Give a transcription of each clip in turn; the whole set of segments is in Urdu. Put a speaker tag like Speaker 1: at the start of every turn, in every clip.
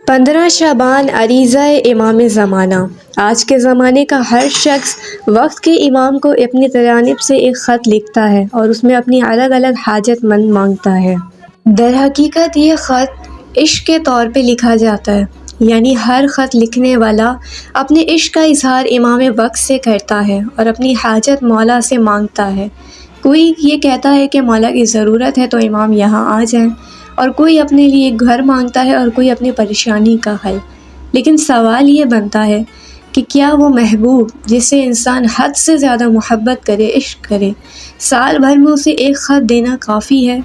Speaker 1: 15 شعبان عریضہ امام زمانہ۔ آج کے زمانے کا ہر شخص وقت کے امام کو اپنی جانب سے ایک خط لکھتا ہے اور اس میں اپنی الگ الگ حاجت مند مانگتا ہے۔ در حقیقت یہ خط عشق کے طور پہ لکھا جاتا ہے، یعنی ہر خط لکھنے والا اپنے عشق کا اظہار امام وقت سے کرتا ہے اور اپنی حاجت مولا سے مانگتا ہے۔ کوئی یہ کہتا ہے کہ مولا کی ضرورت ہے تو امام یہاں آ جائیں، اور کوئی اپنے لیے گھر مانگتا ہے اور کوئی اپنی پریشانی کا حل۔ لیکن سوال یہ بنتا ہے کہ کیا وہ محبوب جس سے انسان حد سے زیادہ محبت کرے، عشق کرے، سال بھر میں اسے ایک خط دینا کافی ہے؟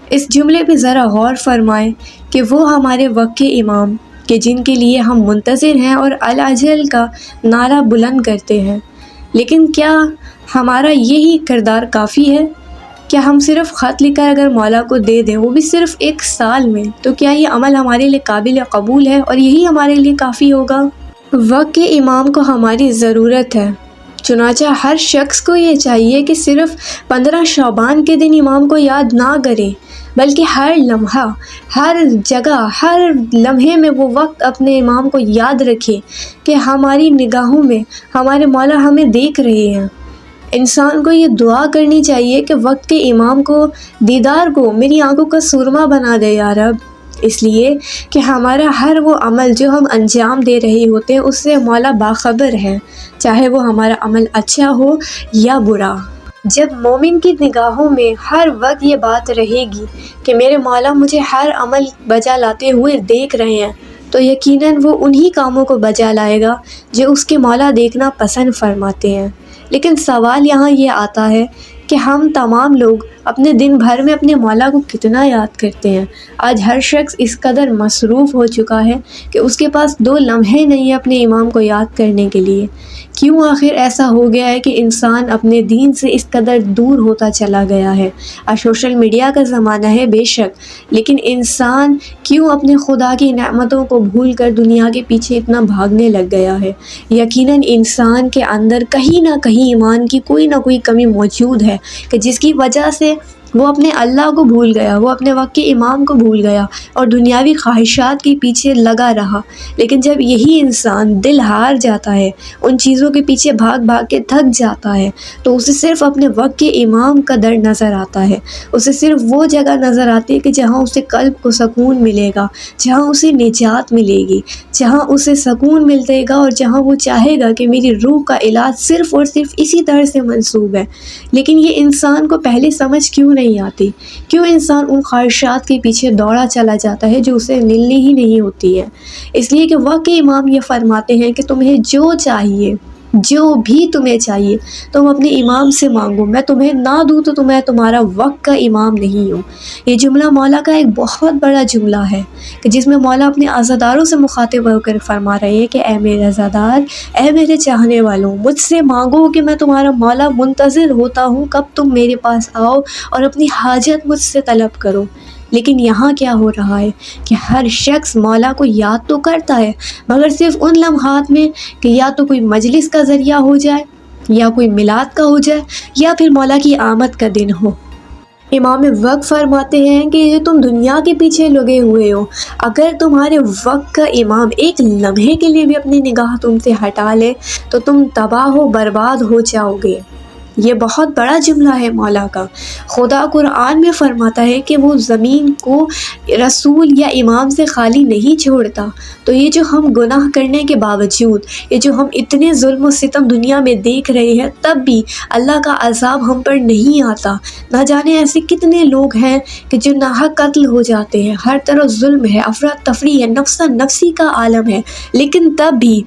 Speaker 1: اس جملے پہ ذرا غور فرمائیں کہ وہ ہمارے وقت کے امام کہ جن کے لیے ہم منتظر ہیں اور العجل کا نعرہ بلند کرتے ہیں، لیکن کیا ہمارا یہی کردار کافی ہے؟ کیا ہم صرف خط لکھ کر اگر مولا کو دے دیں، وہ بھی صرف ایک سال میں، تو کیا یہ عمل ہمارے لیے قابل قبول ہے اور یہی ہمارے لیے کافی ہوگا؟ وقت کے امام کو ہماری ضرورت ہے، چنانچہ ہر شخص کو یہ چاہیے کہ صرف 15 شعبان کے دن امام کو یاد نہ کرے، بلکہ ہر لمحہ، ہر جگہ، ہر لمحے میں وہ وقت اپنے امام کو یاد رکھے کہ ہماری نگاہوں میں ہمارے مولا ہمیں دیکھ رہے ہیں۔ انسان کو یہ دعا کرنی چاہیے کہ وقت کے امام کو دیدار کو میری آنکھوں کا سرما بنا دے یا رب، اس لیے کہ ہمارا ہر وہ عمل جو ہم انجام دے رہے ہوتے ہیں اس سے مولا باخبر ہے، چاہے وہ ہمارا عمل اچھا ہو یا برا۔ جب مومن کی نگاہوں میں ہر وقت یہ بات رہے گی کہ میرے مولا مجھے ہر عمل بجا لاتے ہوئے دیکھ رہے ہیں، تو یقیناً وہ انہی کاموں کو بجا لائے گا جو اس کے مولا دیکھنا پسند فرماتے ہیں۔ لیکن سوال یہاں یہ آتا ہے کہ ہم تمام لوگ اپنے دن بھر میں اپنے مولا کو کتنا یاد کرتے ہیں؟ آج ہر شخص اس قدر مصروف ہو چکا ہے کہ اس کے پاس 2 لمحے نہیں ہیں اپنے امام کو یاد کرنے کے لیے۔ کیوں آخر ایسا ہو گیا ہے کہ انسان اپنے دین سے اس قدر دور ہوتا چلا گیا ہے؟ آج سوشل میڈیا کا زمانہ ہے بے شک، لیکن انسان کیوں اپنے خدا کی نعمتوں کو بھول کر دنیا کے پیچھے اتنا بھاگنے لگ گیا ہے؟ یقیناً انسان کے اندر کہیں نہ کہیں ایمان کی کوئی نہ کوئی کمی موجود ہے کہ جس کی وجہ سے وہ اپنے اللہ کو بھول گیا، وہ اپنے وقت کے امام کو بھول گیا اور دنیاوی خواہشات کے پیچھے لگا رہا۔ لیکن جب یہی انسان دل ہار جاتا ہے، ان چیزوں کے پیچھے بھاگ بھاگ کے تھک جاتا ہے، تو اسے صرف اپنے وقت کے امام کا در نظر آتا ہے۔ اسے صرف وہ جگہ نظر آتی ہے کہ جہاں اسے قلب کو سکون ملے گا، جہاں اسے نجات ملے گی، جہاں اسے سکون ملے گا اور جہاں وہ چاہے گا کہ میری روح کا علاج صرف اور صرف اسی طرح سے منسوب ہے۔ لیکن یہ انسان کو پہلے سمجھ کیوں نہیں آتی؟ کیوں انسان ان خواہشات کے پیچھے دوڑا چلا جاتا ہے جو اسے ملنی ہی نہیں ہوتی ہے؟ اس لیے کہ وقت کے امام یہ فرماتے ہیں کہ تمہیں جو چاہیے، جو بھی تمہیں چاہیے تم اپنے امام سے مانگو، میں تمہیں نہ دوں تو میں تمہارا وقت کا امام نہیں ہوں۔ یہ جملہ مولا کا ایک بہت بڑا جملہ ہے کہ جس میں مولا اپنے عزاداروں سے مخاطب ہو کر فرما رہے ہیں کہ اے میرے عزادار، اے میرے چاہنے والوں، مجھ سے مانگو کہ میں تمہارا مولا منتظر ہوتا ہوں کب تم میرے پاس آؤ اور اپنی حاجت مجھ سے طلب کرو۔ لیکن یہاں کیا ہو رہا ہے کہ ہر شخص مولا کو یاد تو کرتا ہے، مگر صرف ان لمحات میں کہ یا تو کوئی مجلس کا ذریعہ ہو جائے، یا کوئی میلاد کا ہو جائے، یا پھر مولا کی آمد کا دن ہو۔ امام وقت فرماتے ہیں کہ یہ تم دنیا کے پیچھے لگے ہوئے ہو، اگر تمہارے وقت کا امام ایک لمحے کے لیے بھی اپنی نگاہ تم سے ہٹا لے تو تم تباہ و برباد ہو جاؤ گے۔ یہ بہت بڑا جملہ ہے مولا کا۔ خدا قرآن میں فرماتا ہے کہ وہ زمین کو رسول یا امام سے خالی نہیں چھوڑتا۔ تو یہ جو ہم گناہ کرنے کے باوجود، یہ جو ہم اتنے ظلم و ستم دنیا میں دیکھ رہے ہیں، تب بھی اللہ کا عذاب ہم پر نہیں آتا۔ نہ جانے ایسے کتنے لوگ ہیں کہ جو ناحق قتل ہو جاتے ہیں، ہر طرف ظلم ہے، افراتفری ہے، نفسا نفسی کا عالم ہے، لیکن تب بھی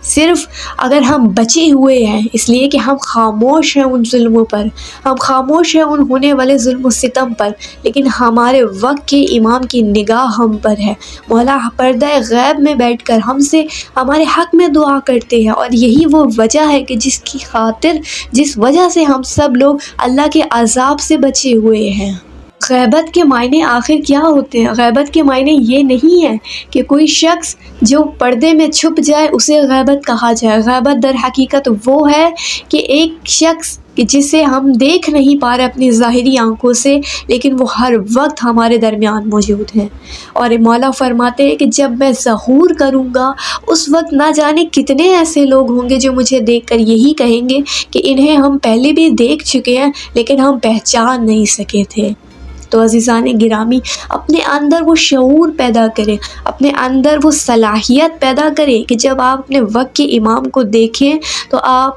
Speaker 1: صرف اگر ہم بچے ہوئے ہیں اس لیے کہ ہم خاموش ہیں ان ظلموں پر، ہم خاموش ہیں ان ہونے والے ظلم و ستم پر، لیکن ہمارے وقت کے امام کی نگاہ ہم پر ہے۔ مولا پردہ غیب میں بیٹھ کر ہم سے ہمارے حق میں دعا کرتے ہیں، اور یہی وہ وجہ ہے کہ جس کی خاطر، جس وجہ سے ہم سب لوگ اللہ کے عذاب سے بچے ہوئے ہیں۔ غیبت کے معنی آخر کیا ہوتے ہیں؟ غیبت کے معنی یہ نہیں ہے کہ کوئی شخص جو پردے میں چھپ جائے اسے غیبت کہا جائے۔ غیبت در حقیقت وہ ہے کہ ایک شخص کہ جسے ہم دیکھ نہیں پا رہے اپنی ظاہری آنکھوں سے، لیکن وہ ہر وقت ہمارے درمیان موجود ہیں۔ اور مولا فرماتے ہیں کہ جب میں ظہور کروں گا اس وقت نہ جانے کتنے ایسے لوگ ہوں گے جو مجھے دیکھ کر یہی کہیں گے کہ انہیں ہم پہلے بھی دیکھ چکے ہیں لیکن ہم پہچان نہیں سکے تھے۔ تو عزیزان گرامی، اپنے اندر وہ شعور پیدا کریں، اپنے اندر وہ صلاحیت پیدا کریں کہ جب آپ اپنے وقت کے امام کو دیکھیں تو آپ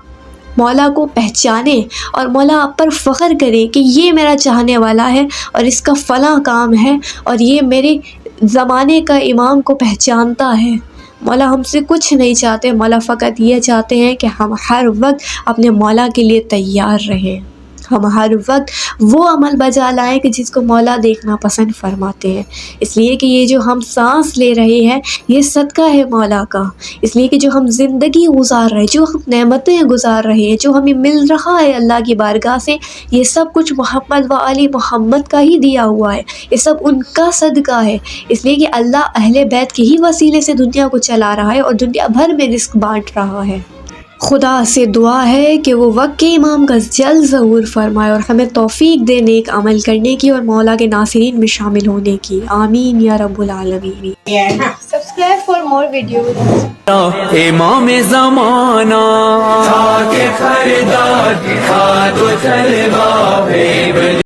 Speaker 1: مولا کو پہچانیں اور مولا آپ پر فخر کریں کہ یہ میرا چاہنے والا ہے اور اس کا فلاں کام ہے اور یہ میرے زمانے کا امام کو پہچانتا ہے۔ مولا ہم سے کچھ نہیں چاہتے، مولا فقط یہ چاہتے ہیں کہ ہم ہر وقت اپنے مولا کے لیے تیار رہیں، ہم ہر وقت وہ عمل بجا لائیں کہ جس کو مولا دیکھنا پسند فرماتے ہیں۔ اس لیے کہ یہ جو ہم سانس لے رہے ہیں یہ صدقہ ہے مولا کا، اس لیے کہ جو ہم زندگی گزار رہے ہیں، جو ہم نعمتیں گزار رہے ہیں، جو ہمیں مل رہا ہے اللہ کی بارگاہ سے، یہ سب کچھ محمد و آل محمد کا ہی دیا ہوا ہے، یہ سب ان کا صدقہ ہے۔ اس لیے کہ اللہ اہل بیت کے ہی وسیلے سے دنیا کو چلا رہا ہے اور دنیا بھر میں رزق بانٹ رہا ہے۔ خدا سے دعا ہے کہ وہ وقت کے امام کا جلد ظہور فرمائے اور ہمیں توفیق دے نیک عمل کرنے کی اور مولا کے ناصرین میں شامل ہونے کی، آمین یا رب العالمین۔
Speaker 2: Subscribe for more videos.
Speaker 3: امام زمانہ تھا کہ خریدار تھا تو جلوہ